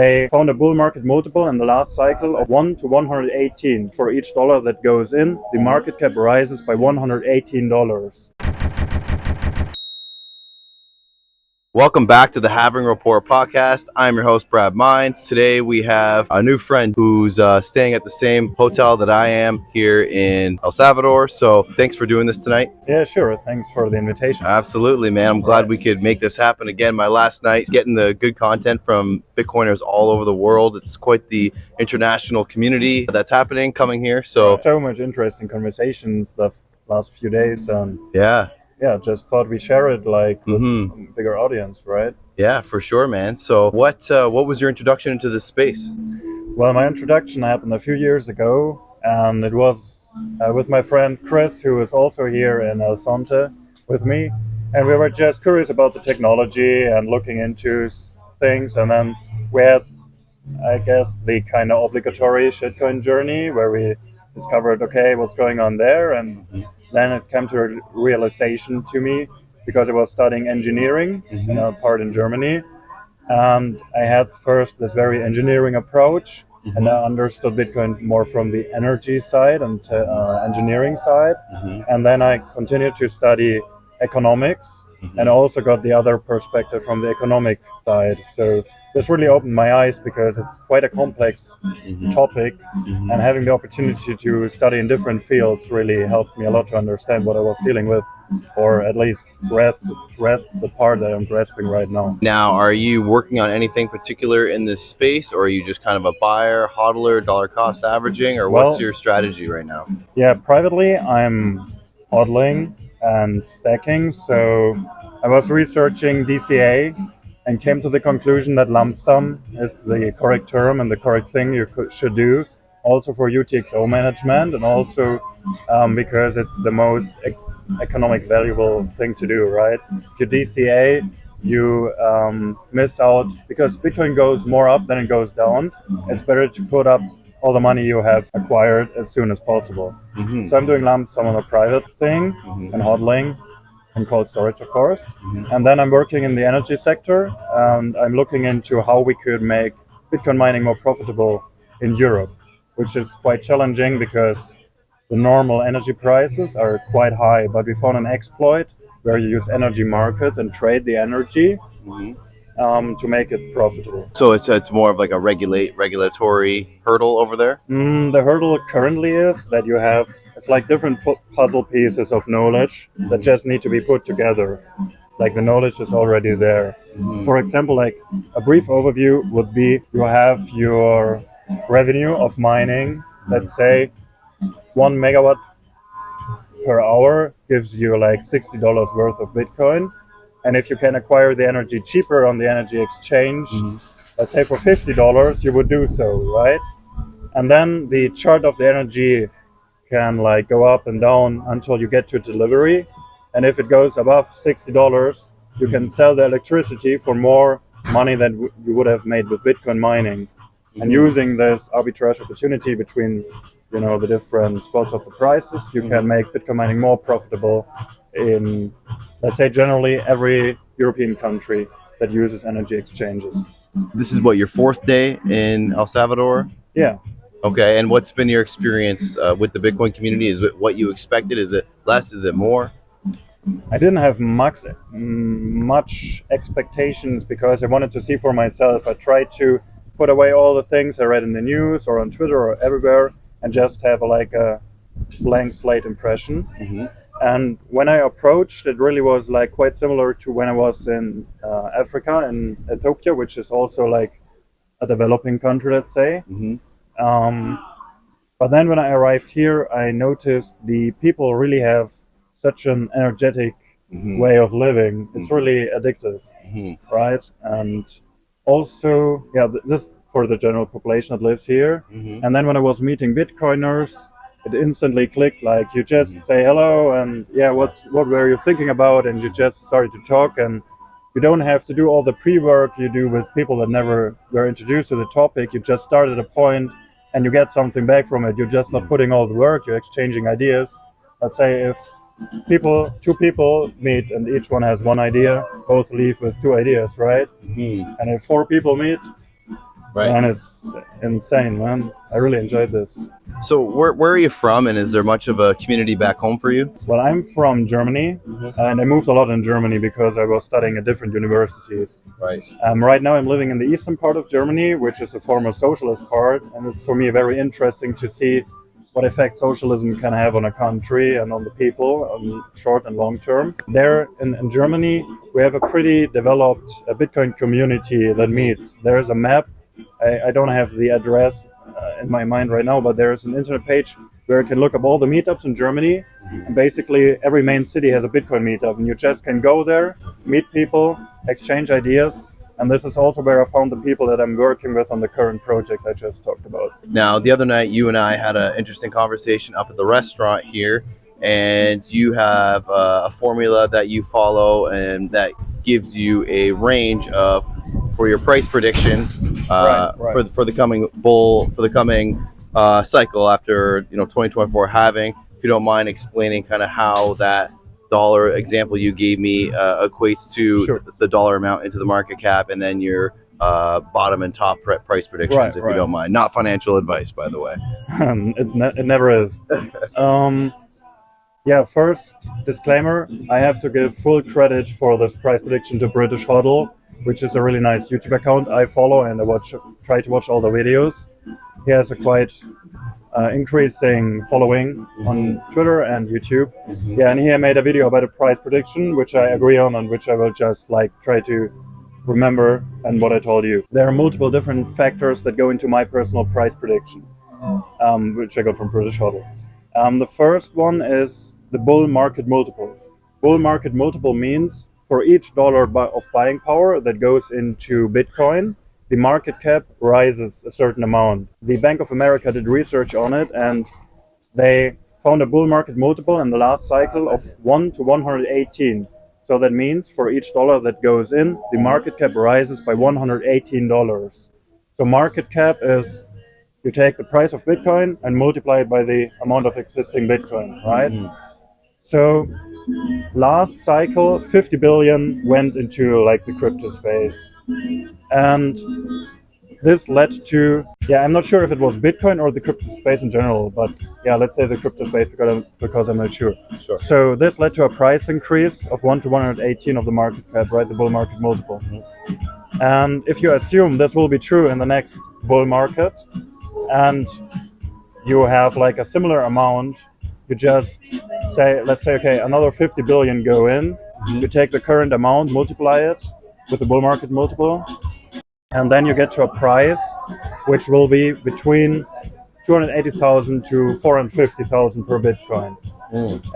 They found a bull market multiple in the last cycle of 1 to 118. For each dollar that goes in, the market cap rises by $118. Welcome back to the Halving Report podcast. I'm your host, Brad Mines. Today we have a new friend who's staying at the same hotel that I am here in El Salvador. So thanks for doing this tonight. Yeah, sure. Thanks for the invitation. Absolutely, man. I'm glad we could make this happen again. My last night, getting the good content from Bitcoiners all over the world. It's quite the international community that's happening, coming here. So much interesting conversations the last few days. Yeah, just thought we share it like with a bigger audience, right? Yeah, for sure, man. So what was your introduction into this space? Well, my introduction happened a few years ago, and it was with my friend Chris, who is also here in El Sonte with me. And we were just curious about the technology and looking into things. And then we had, I guess, the kind of obligatory shitcoin journey where we discovered, okay, what's going on there? And then it came to a realization to me because I was studying engineering in a part in Germany. And I had first this very engineering approach, and I understood Bitcoin more from the energy side and engineering side. And then I continued to study economics and also got the other perspective from the economic side. So this really opened my eyes because it's quite a complex topic, and having the opportunity to study in different fields really helped me a lot to understand what I was dealing with, or at least grasp the part that I'm grasping right now. Now, are you working on anything particular in this space, or are you just kind of a buyer, hodler, dollar cost averaging, or what's your strategy right now? Yeah, privately, I'm hodling and stacking. So I was researching DCA and came to the conclusion that lump sum is the correct term and the correct thing you should do, also for UTXO management, and also because it's the most economic valuable thing to do, right? If you DCA, you miss out because Bitcoin goes more up than it goes down. It's better to put up all the money you have acquired as soon as possible. So I'm doing lump sum on a private thing and hodling and cold storage, of course. And then I'm working in the energy sector, and I'm looking into how we could make Bitcoin mining more profitable in Europe, which is quite challenging because the normal energy prices are quite high, but we found an exploit where you use energy markets and trade the energy to make it profitable. So it's more of like a regulatory hurdle over there? The hurdle currently is that you have, it's like different puzzle pieces of knowledge that just need to be put together. Like the knowledge is already there. For example, like a brief overview would be you have your revenue of mining, let's say 1 megawatt per hour gives you like $60 worth of Bitcoin. And if you can acquire the energy cheaper on the energy exchange, let's say for $50, you would do so, right? And then the chart of the energy can like go up and down until you get to delivery. And if it goes above $60, you can sell the electricity for more money than you would have made with Bitcoin mining. And using this arbitrage opportunity between, the different spots of the prices, you can make Bitcoin mining more profitable in, let's say, generally every European country that uses energy exchanges. This is what, your fourth day in El Salvador? Yeah. Okay, and what's been your experience with the Bitcoin community? Is it what you expected? Is it less? Is it more? I didn't have much expectations because I wanted to see for myself. I tried to put away all the things I read in the news or on Twitter or everywhere and just have a blank slate impression. And when I approached, it really was like quite similar to when I was in Africa, in Ethiopia, which is also like a developing country, let's say. But then when I arrived here, I noticed the people really have such an energetic way of living. It's really addictive, right? And also, this for the general population that lives here. And then when I was meeting Bitcoiners, it instantly clicked. Like you just say hello and what were you thinking about? And you just started to talk, and you don't have to do all the pre-work you do with people that never were introduced to the topic. You just start at a point and you get something back from it. You're just not putting all the work, you're exchanging ideas. Let's say if two people meet and each one has one idea, both leave with two ideas, right? And if four people meet, Right. and it's insane, man. I really enjoyed this. So where are you from, and is there much of a community back home for you? Well, I'm from Germany, and I moved a lot in Germany because I was studying at different universities. Right. Right now, I'm living in the eastern part of Germany, which is a former socialist part, and it's for me very interesting to see what effect socialism can have on a country and on the people on short and long term. There in Germany, we have a pretty developed Bitcoin community that meets. There's a map. I don't have the address in my mind right now, but there's an internet page where you can look up all the meetups in Germany. And basically, every main city has a Bitcoin meetup, and you just can go there, meet people, exchange ideas. And this is also where I found the people that I'm working with on the current project I just talked about. Now, the other night, you and I had an interesting conversation up at the restaurant here, and you have a formula that you follow, and that gives you a range of for your price prediction Right. for the coming cycle after 2024 halving. If you don't mind explaining kind of how that dollar example you gave me equates to Sure. the dollar amount into the market cap, and then your bottom and top price predictions, if you don't mind. Not financial advice, by the way. It never is. Yeah, first disclaimer, I have to give full credit for this price prediction to British Hodl, which is a really nice YouTube account I follow, and try to watch all the videos. He has a quite increasing following on Twitter and YouTube. Yeah, and he made a video about a price prediction, which I agree on, and which I will just try to remember and what I told you. There are multiple different factors that go into my personal price prediction, which I got from British Hodl. The first one is the bull market multiple. Bull market multiple means for each dollar of buying power that goes into Bitcoin, the market cap rises a certain amount. The Bank of America did research on it, and they found a bull market multiple in the last cycle of 1 to 118. So that means for each dollar that goes in, the market cap rises by $118. So market cap is you take the price of Bitcoin and multiply it by the amount of existing Bitcoin, right? So last cycle, 50 billion went into the crypto space. And this led to, I'm not sure if it was Bitcoin or the crypto space in general, but let's say the crypto space because I'm not sure. Sure. So this led to a price increase of 1 to 118 of the market cap, right? The bull market multiple. And if you assume this will be true in the next bull market, and you have a similar amount, you just say, let's say, okay, another 50 billion go in. You take the current amount, multiply it with the bull market multiple, and then you get to a price which will be between 280,000 to 450,000 per Bitcoin.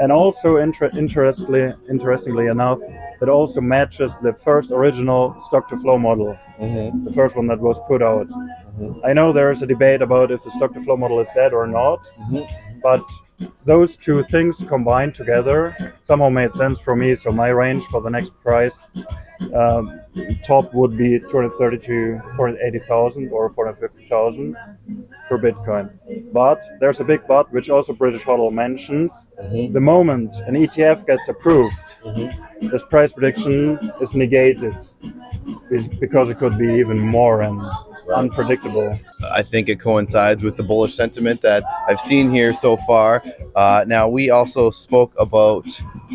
And also, interestingly enough, it also matches the first original stock-to-flow model, the first one that was put out. I know there is a debate about if the stock-to-flow model is dead or not, but those two things combined together somehow made sense for me. So my range for the next price top would be 230 to 480,000 or 450,000 per Bitcoin. But there's a big but, which also British Hodl mentions. The moment an ETF gets approved, this price prediction is negated because it could be even more and unpredictable. I think it coincides with the bullish sentiment that I've seen here so far. Now, we also spoke about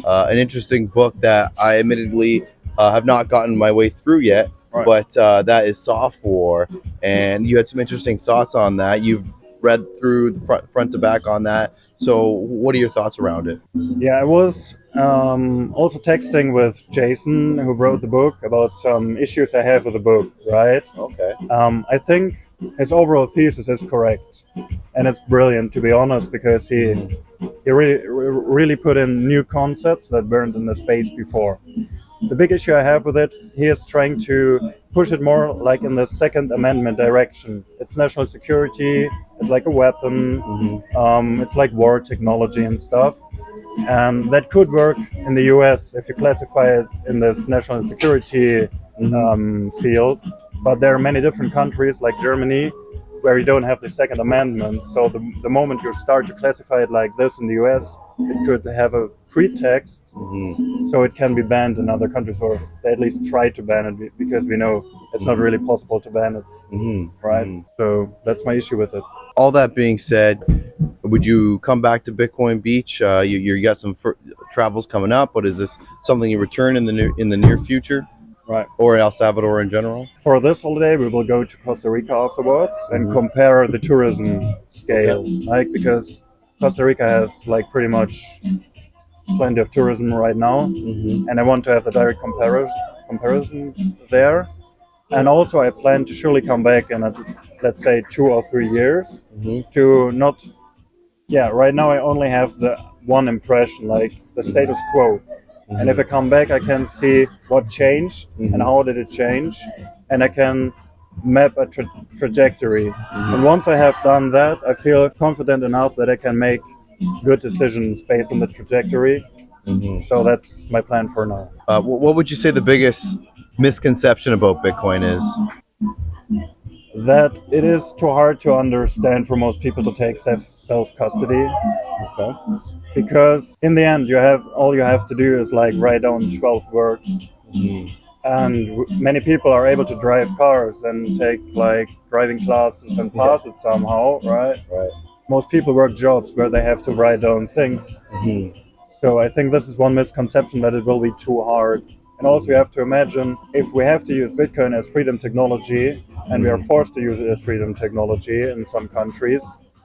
an interesting book that I admittedly have not gotten my way through yet, but that is Softwar, and you had some interesting thoughts on that. You've read through the front to back on that. So what are your thoughts around it? Yeah, I was also texting with Jason, who wrote the book, about some issues I have with the book, right? Okay. I think his overall thesis is correct, and it's brilliant, to be honest, because he really put in new concepts that weren't in the space before. The big issue I have with it, he is trying to push it more in the Second Amendment direction. It's national security, it's like a weapon, it's like war technology and stuff. And that could work in the US if you classify it in this national security field. But there are many different countries, like Germany, where you don't have the Second Amendment. So the moment you start to classify it like this in the US, it could have a pretext, so it can be banned in other countries, or they at least try to ban it, because we know it's not really possible to ban it, right? So that's my issue with it. All that being said, would you come back to Bitcoin Beach? You got some travels coming up, but is this something you return in the near future? Right. Or in El Salvador in general? For this holiday, we will go to Costa Rica afterwards and compare the tourism scale, like because Costa Rica has like pretty much plenty of tourism right now, and I want to have the direct comparison there. And also, I plan to surely come back in, let's say, 2 or 3 years to not. Yeah, right now I only have the one impression, like the status quo. And if I come back, I can see what changed and how did it change, and I can map a trajectory. And once I have done that, I feel confident enough that I can make good decisions based on the trajectory. So that's my plan for now. What would you say the biggest misconception about Bitcoin is? That it is too hard to understand for most people to take self-custody. Okay. Because in the end, all you have to do is like write down 12 words. And many people are able to drive cars and take like driving classes and pass it somehow, right? Right. Most people work jobs where they have to write down things. So I think this is one misconception, that it will be too hard. And also you have to imagine, if we have to use Bitcoin as freedom technology, and we are forced to use it as freedom technology in some countries,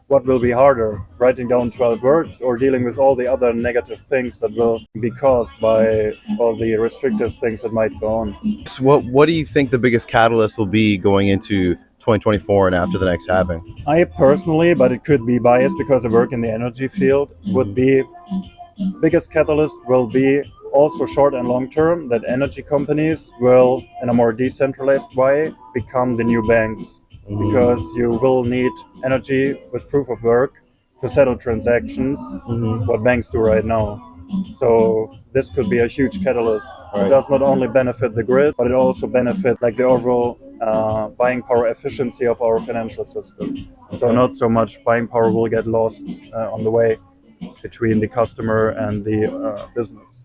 what will be harder, writing down 12 words or dealing with all the other negative things that will be caused by all the restrictive things that might go on? So what do you think the biggest catalyst will be going into 2024 and after the next halving? I personally, but it could be biased because I work in the energy field, would be biggest catalyst will be also short and long term, that energy companies will, in a more decentralized way, become the new banks. Because you will need energy with proof of work to settle transactions, what banks do right now. So this could be a huge catalyst. It does not only benefit the grid, but it also benefits like the overall buying power efficiency of our financial system. So not so much buying power will get lost on the way between the customer and the business.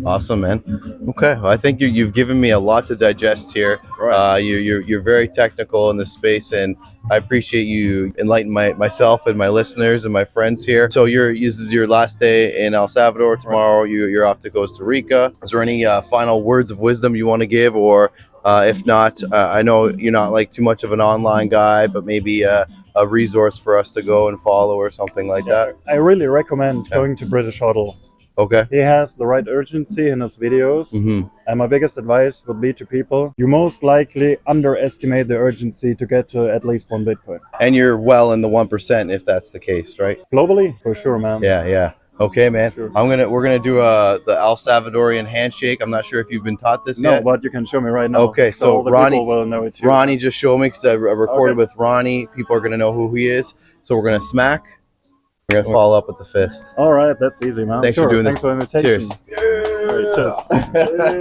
Awesome, man. Okay, well, I think you've given me a lot to digest here. Right. You're very technical in this space, and I appreciate you enlightening myself and my listeners and my friends here. So this is your last day in El Salvador. Tomorrow you're off to Costa Rica. Is there any final words of wisdom you want to give, or if not, I know you're not like too much of an online guy, but maybe a resource for us to go and follow or something like that? I really recommend going to British Huddle. Okay. He has the right urgency in his videos. And my biggest advice would be to people, you most likely underestimate the urgency to get to at least 1 Bitcoin. And you're well in the 1% if that's the case, right? Globally, for sure, man. Yeah. Okay, man. Sure. We're gonna do the El Salvadorian handshake. I'm not sure if you've been taught this yet. No, but you can show me right now. Okay, so all the Ronnie people will know it too. Ronnie just showed me because I recorded Okay. with Ronnie. People are gonna know who he is. So we're gonna smack. We're gonna follow up with the fist. All right, that's easy, man. Thanks for doing Thanks this. for the invitation. Cheers. All right,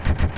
cheers.